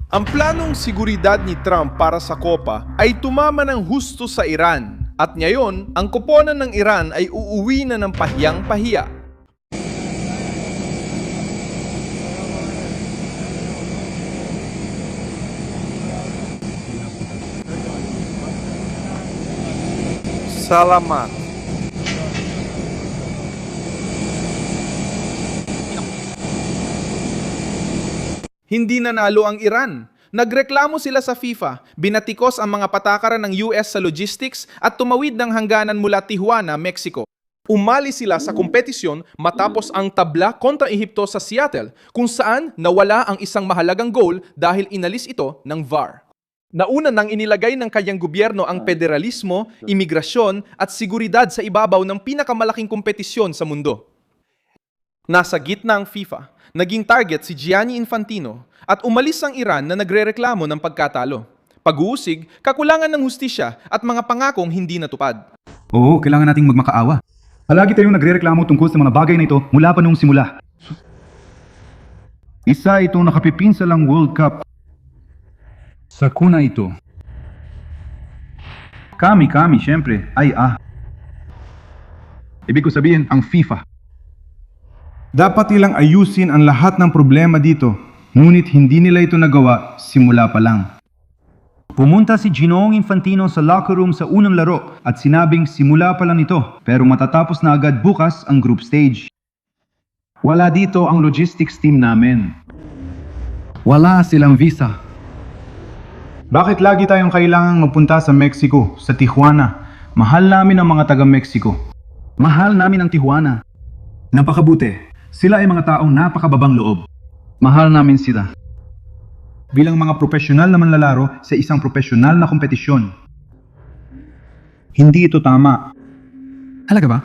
Ang planong seguridad ni Trump para sa Copa ay tumama ng husto sa Iran. At ngayon, ang koponan ng Iran ay uuwi na ng pahiyang-pahiya. Salamat. Hindi nanalo ang Iran. Nagreklamo sila sa FIFA, binatikos ang mga patakaran ng US sa logistics at tumawid ng hangganan mula Tijuana, Mexico. Umali sila sa kompetisyon matapos ang tabla kontra Ehipto sa Seattle, kung saan nawala ang isang mahalagang goal dahil inalis ito ng VAR. Nauna nang inilagay ng kanyang gobyerno ang federalismo, imigrasyon at seguridad sa ibabaw ng pinakamalaking kompetisyon sa mundo. Nasa gitna ang FIFA, naging target si Gianni Infantino at umalis ang Iran na nagrereklamo ng pagkatalo. Pag-uusig, kakulangan ng hustisya at mga pangakong hindi natupad. Oo, kailangan nating magmakaawa. Palagi tayong nagrereklamo tungkol sa mga bagay na ito mula pa noong simula. Isa itong nakapipinsalang World Cup. Sa kuna ito. Kami, syempre, Ibig ko sabihin, ang FIFA. Dapat nilang ayusin ang lahat ng problema dito, ngunit hindi nila ito nagawa simula pa lang. Pumunta si Ginoong Infantino sa locker room sa unang laro at sinabing simula pa lang ito, pero matatapos na agad bukas ang group stage. Wala dito ang logistics team namin. Wala silang visa. Bakit lagi tayong kailangang magpunta sa Mexico, sa Tijuana? Mahal namin ang mga taga-Mexico. Mahal namin ang Tijuana. Napakabuti. Sila ay mga taong napakababang loob. Mahal namin sila. Bilang mga profesional na manlalaro sa isang profesional na kompetisyon. Hindi ito tama. Halaga ba?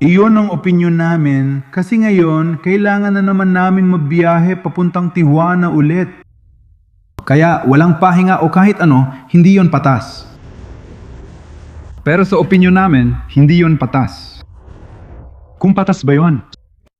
Iyon ang opinyon namin kasi ngayon kailangan na naman namin magbiyahe papuntang Tijuana ulit. Kaya walang pahinga o kahit ano, hindi yon patas. Pero sa opinyon namin, hindi yon patas. Kung patas ba yon?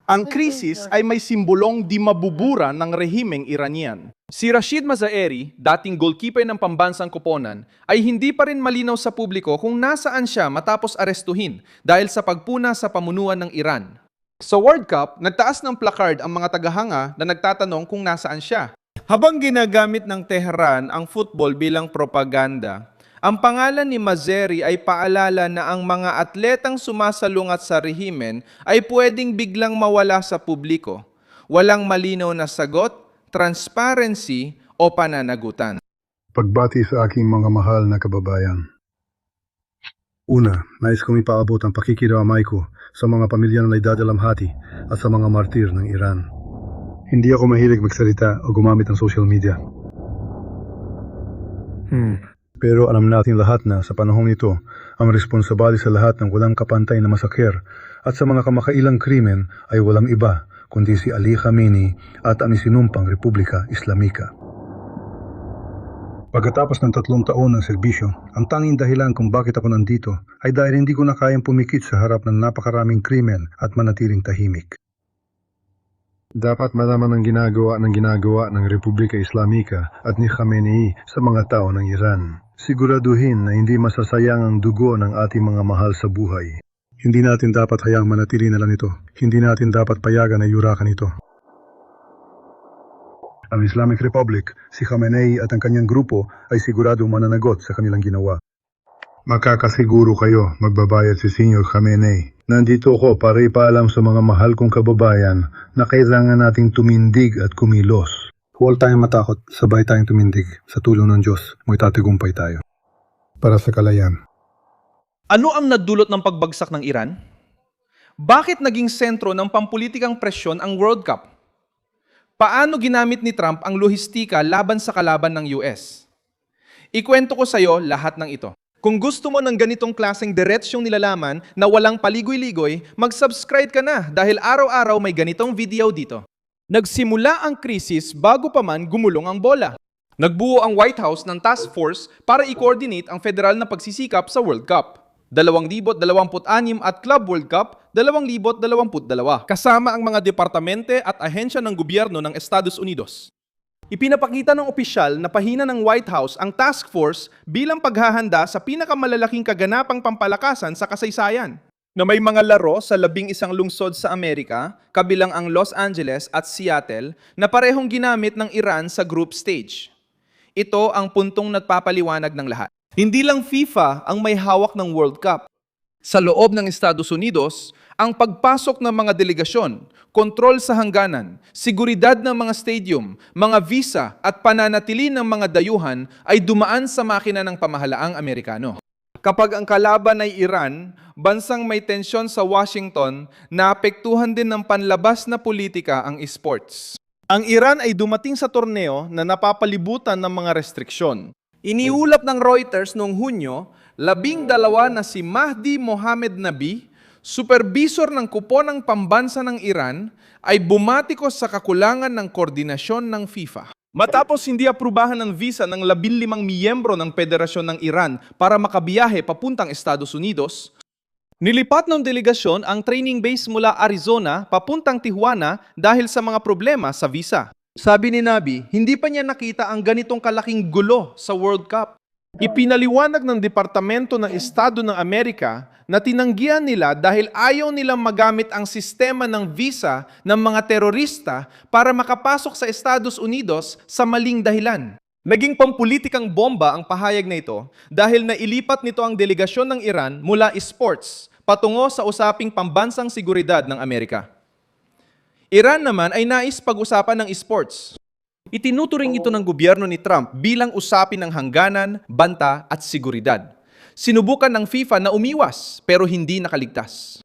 Ang krisis ay may simbolong di mabubura ng rehimeng Iranian. Si Rashid Mazaeri, dating goalkeeper ng pambansang koponan, ay hindi pa rin malinaw sa publiko kung nasaan siya matapos arestuhin dahil sa pagpuna sa pamunuan ng Iran. Sa World Cup, nagtaas ng placard ang mga tagahanga na nagtatanong kung nasaan siya. Habang ginagamit ng Tehran ang football bilang propaganda, ang pangalan ni Mazaeri ay paalala na ang mga atletang sumasalungat sa rehimen ay pwedeng biglang mawala sa publiko. Walang malinaw na sagot, transparency o pananagutan. Pagbati sa aking mga mahal na kababayan. Una, nais kong ipaabot ang pakikiramay ko sa mga pamilya na naidadalamhati at sa mga martir ng Iran. Hindi ako mahilig magsalita o gumamit ng social media. Pero alam natin lahat na sa panahong ito, ang responsabali sa lahat ng walang kapantay na masakher at sa mga kamakailang krimen ay walang iba kundi si Ali Khamenei at ang isinumpang Republika Islamika. Pagkatapos ng 3 taon ng serbisyo, ang tanging dahilan kung bakit ako nandito ay dahil hindi ko na kayang pumikit sa harap ng napakaraming krimen at manatiling tahimik. Dapat malaman ang ginagawa ng Republika Islamika at ni Khamenei sa mga tao ng Iran. Siguraduhin na hindi masasayang ang dugo ng ating mga mahal sa buhay. Hindi natin dapat hayaang manatili na lang ito. Hindi natin dapat payagan na yurakan ito. Ang Islamic Republic, si Khamenei at ang kanyang grupo ay siguradong mananagot sa kanilang ginawa. Makakasiguro kayo, magbabayad si Senior Khamenei. Nandito ako para ipaalam sa mga mahal kong kababayan na kailangan nating tumindig at kumilos. Huwag tayong matakot, sabay tayong tumindig. Sa tulong ng Diyos, may tatagumpay tayo. Para sa kalayan. Ano ang nadulot ng pagbagsak ng Iran? Bakit naging sentro ng pampulitikang presyon ang World Cup? Paano ginamit ni Trump ang lohistika laban sa kalaban ng US? Ikwento ko sa iyo lahat ng ito. Kung gusto mo ng ganitong klaseng diretsyong nilalaman na walang paligoy-ligoy, mag-subscribe ka na dahil araw-araw may ganitong video dito. Nagsimula ang krisis bago pa man gumulong ang bola. Nagbuo ang White House ng task force para i-coordinate ang federal na pagsisikap sa World Cup. 2026 at Club World Cup 2022 kasama ang mga departamente at ahensya ng gobyerno ng Estados Unidos. Ipinapakita ng opisyal na pahina ng White House ang task force bilang paghahanda sa pinakamalalaking kaganapang pampalakasan sa kasaysayan, na may mga laro sa 11 lungsod sa Amerika, kabilang ang Los Angeles at Seattle, na parehong ginamit ng Iran sa group stage. Ito ang puntong nagpapaliwanag ng lahat. Hindi lang FIFA ang may hawak ng World Cup. Sa loob ng Estados Unidos, ang pagpasok ng mga delegasyon, kontrol sa hangganan, seguridad ng mga stadium, mga visa at pananatili ng mga dayuhan ay dumaan sa makina ng pamahalaang Amerikano. Kapag ang kalaban ay Iran, bansang may tensyon sa Washington, naapektuhan din ng panlabas na politika ang esports. Ang Iran ay dumating sa torneo na napapalibutan ng mga restriksyon. Iniulap ng Reuters noong Hunyo, 12 na si Mahdi Mohamed Nabi, supervisor ng kuponang pambansa ng Iran, ay bumatikos sa kakulangan ng koordinasyon ng FIFA. Matapos hindi aprubahan ng visa ng 15 miyembro ng Federasyon ng Iran para makabiyahe papuntang Estados Unidos, nilipat ng delegasyon ang training base mula Arizona papuntang Tijuana dahil sa mga problema sa visa. Sabi ni Nabi, hindi pa niya nakita ang ganitong kalaking gulo sa World Cup. Ipinaliwanag ng Departamento ng Estado ng Amerika na tinanggihan nila dahil ayaw nilang magamit ang sistema ng visa ng mga terorista para makapasok sa Estados Unidos sa maling dahilan. Naging pampulitikang bomba ang pahayag na ito dahil nailipat nito ang delegasyon ng Iran mula esports patungo sa usaping pambansang seguridad ng Amerika. Iran naman ay nais pag-usapan ng esports. Itinuturing ito ng gobyerno ni Trump bilang usapin ng hangganan, banta at seguridad. Sinubukan ng FIFA na umiwas pero hindi nakaligtas.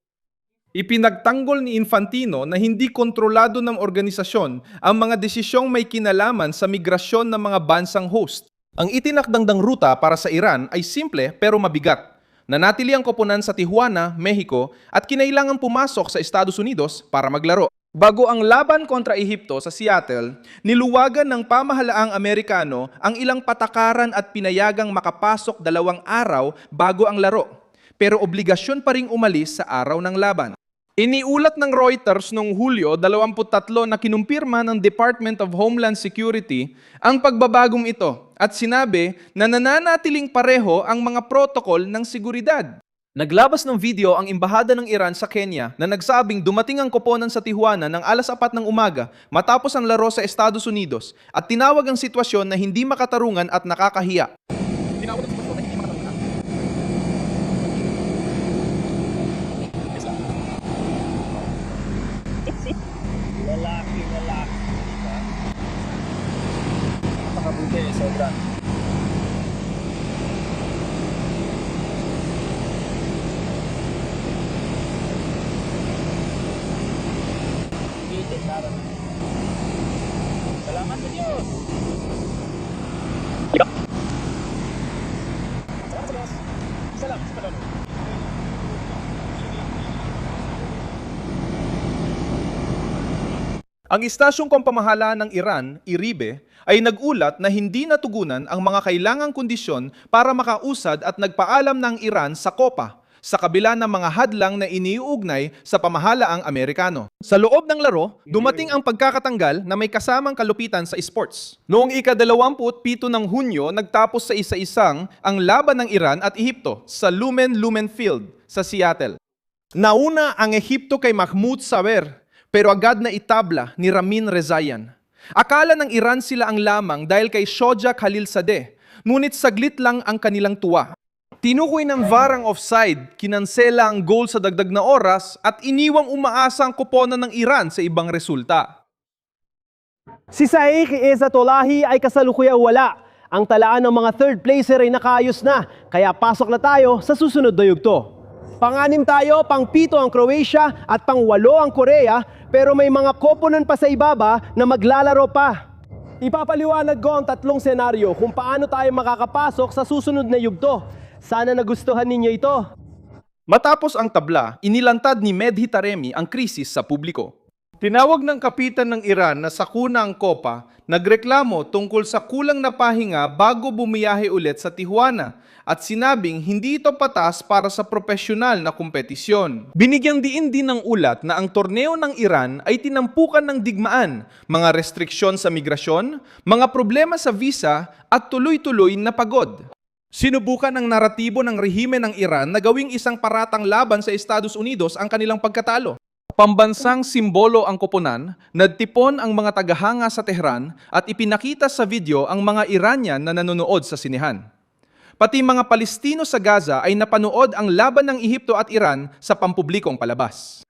Ipinagtanggol ni Infantino na hindi kontrolado ng organisasyon ang mga desisyong may kinalaman sa migrasyon ng mga bansang host. Ang itinakdang ruta para sa Iran ay simple pero mabigat. Nanatili ang koponan sa Tijuana, Mexico at kinailangang pumasok sa Estados Unidos para maglaro. Bago ang laban kontra Ehipto sa Seattle, niluwagan ng pamahalaang Amerikano ang ilang patakaran at pinayagang makapasok 2 araw bago ang laro, pero obligasyon pa ring umalis sa araw ng laban. Iniulat ng Reuters noong Hulyo 23 na kinumpirma ng Department of Homeland Security ang pagbabagong ito at sinabi na nananatiling pareho ang mga protokol ng seguridad. Naglabas ng video ang Embahada ng Iran sa Kenya na nagsabing dumating ang koponan sa Tijuana ng alas 4 ng umaga matapos ang laro sa Estados Unidos at tinawag ang sitwasyon na hindi makatarungan at nakakahiya. Lalaki. Napakabuti, sobra. Salamat sa Diyos! Salamat sa Diyos! Salamat sa Diyos! Ang istasyong pampamahalaan ng Iran, IRIBE, ay nagulat na hindi natugunan ang mga kailangang kondisyon para makausad at nagpaalam ng Iran sa COPA, sa kabila ng mga hadlang na iniuugnay sa pamahalaang Amerikano. Sa loob ng laro, dumating ang pagkakatanggal na may kasamang kalupitan sa esports. Noong ika-27 ng Hunyo, nagtapos sa isa-isang ang laban ng Iran at Ehipto sa Lumen Field sa Seattle. Nauna ang Ehipto kay Mahmoud Saber, pero agad na itabla ni Ramin Rezayan. Akala ng Iran sila ang lamang dahil kay Shoja Khalilzadeh, ngunit saglit lang ang kanilang tuwa. Tinukoy ng VAR ang offside, kinansela ang goal sa dagdag na oras at iniwang umaasa ang koponan ng Iran sa ibang resulta. Si Saeed Ezatolahi ay kasalukuyang wala. Ang talaan ng mga third placer ay nakaayos na, kaya pasok na tayo sa susunod na yugto. Pang-6 tayo, pang-7 ang Croatia at pang-8 ang Korea, pero may mga koponan pa sa ibaba na maglalaro pa. Ipapaliwanag ko ang 3 senaryo kung paano tayo makakapasok sa susunod na yugto. Sana nagustuhan ninyo ito. Matapos ang tabla, inilantad ni Medhi Taremi ang krisis sa publiko. Tinawag ng kapitan ng Iran na sakuna ang kopa, nagreklamo tungkol sa kulang na pahinga bago bumiyahe ulit sa Tijuana at sinabing hindi ito patas para sa profesional na kompetisyon. Binigyang diin din ng ulat na ang torneo ng Iran ay tinampukan ng digmaan, mga restriksyon sa migrasyon, mga problema sa visa at tuloy-tuloy na pagod. Sinubukan ng naratibo ng rehime ng Iran na gawing isang paratang laban sa Estados Unidos ang kanilang pagkatalo. Pambansang simbolo ang koponan, nagtipon ang mga tagahanga sa Tehran at ipinakita sa video ang mga Iranian na nanonood sa sinehan. Pati mga Palestino sa Gaza ay napanood ang laban ng Ehipto at Iran sa pampublikong palabas.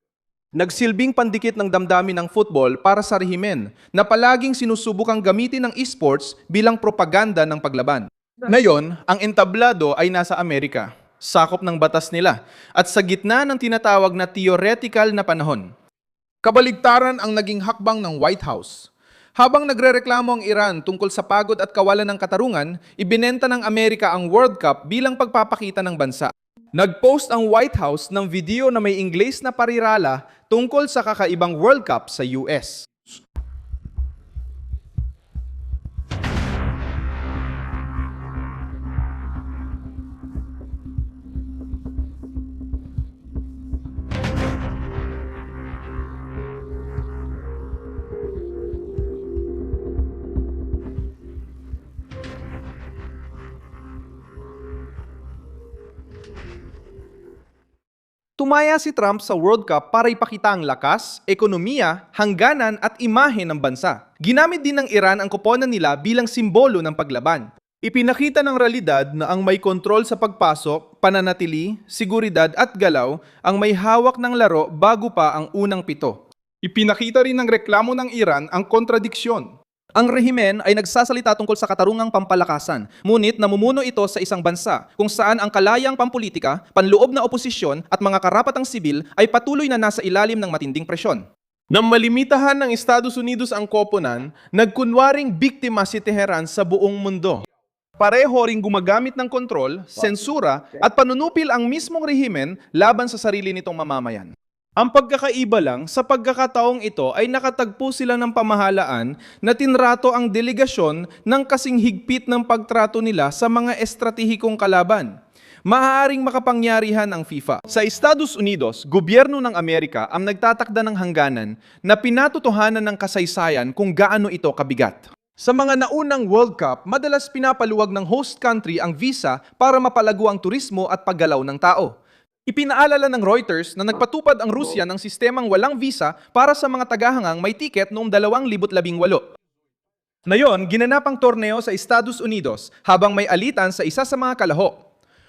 Nagsilbing pandikit ng damdamin ng football para sa rehimen na palaging sinusubukang gamitin ng esports bilang propaganda ng paglaban. Ngayon, ang entablado ay nasa Amerika, sakop ng batas nila, at sa gitna ng tinatawag na theoretical na panahon. Kabaligtaran ang naging hakbang ng White House. Habang nagrereklamo ang Iran tungkol sa pagod at kawalan ng katarungan, ibinenta ng Amerika ang World Cup bilang pagpapakita ng bansa. Nag-post ang White House ng video na may Ingles na parirala tungkol sa kakaibang World Cup sa US. Tumaya si Trump sa World Cup para ipakita ang lakas, ekonomiya, hangganan at imahe ng bansa. Ginamit din ng Iran ang koponan nila bilang simbolo ng paglaban. Ipinakita ng realidad na ang may kontrol sa pagpasok, pananatili, seguridad at galaw ang may hawak ng laro bago pa ang unang pito. Ipinakita rin ng reklamo ng Iran ang kontradiksyon. Ang rehimen ay nagsasalita tungkol sa katarungang pampalakasan, ngunit namumuno ito sa isang bansa kung saan ang kalayang pampolitika, panloob na oposisyon at mga karapatang sibil ay patuloy na nasa ilalim ng matinding presyon. Nang malimitahan ng Estados Unidos ang koponan, nagkunwaring biktima si Tehran sa buong mundo. Pareho ring gumagamit ng kontrol, sensura at panunupil ang mismong rehimen laban sa sarili nitong mamamayan. Ang pagkakaiba lang, sa pagkakataong ito ay nakatagpo sila ng pamahalaan na tinrato ang delegasyon ng kasing higpit ng pagtrato nila sa mga estratehikong kalaban. Maaaring makapangyarihan ang FIFA. Sa Estados Unidos, gobyerno ng Amerika ang nagtatakda ng hangganan na pinatotohanan ng kasaysayan kung gaano ito kabigat. Sa mga naunang World Cup, madalas pinapaluwag ng host country ang visa para mapalago ang turismo at paggalaw ng tao. Ipinaalala ng Reuters na nagpatupad ang Rusya ng sistemang walang visa para sa mga tagahangang may tiket noong 2018. Ngayon, ginanap ang torneo sa Estados Unidos habang may alitan sa isa sa mga kalaho.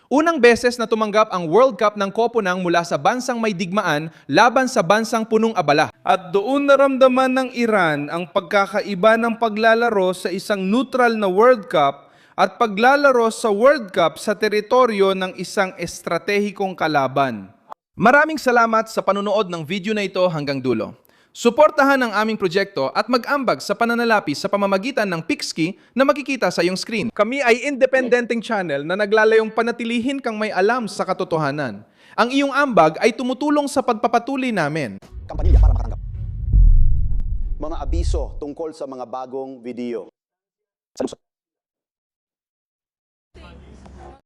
Unang beses na tumanggap ang World Cup ng koponang mula sa bansang may digmaan laban sa bansang punong abala. At doon naramdaman ng Iran ang pagkakaiba ng paglalaro sa isang neutral na World Cup at paglalaro sa World Cup sa teritoryo ng isang estratehikong kalaban. Maraming salamat sa panonood ng video na ito hanggang dulo. Suportahan ang aming proyekto at mag-ambag sa pananalapi sa pamamagitan ng Pixki na makikita sa iyong screen. Kami ay independenteng channel na naglalayong panatilihin kang may alam sa katotohanan. Ang iyong ambag ay tumutulong sa pagpapatuloy namin. Kampanilya para makatanggap. Mga abiso tungkol sa mga bagong video. Salusot.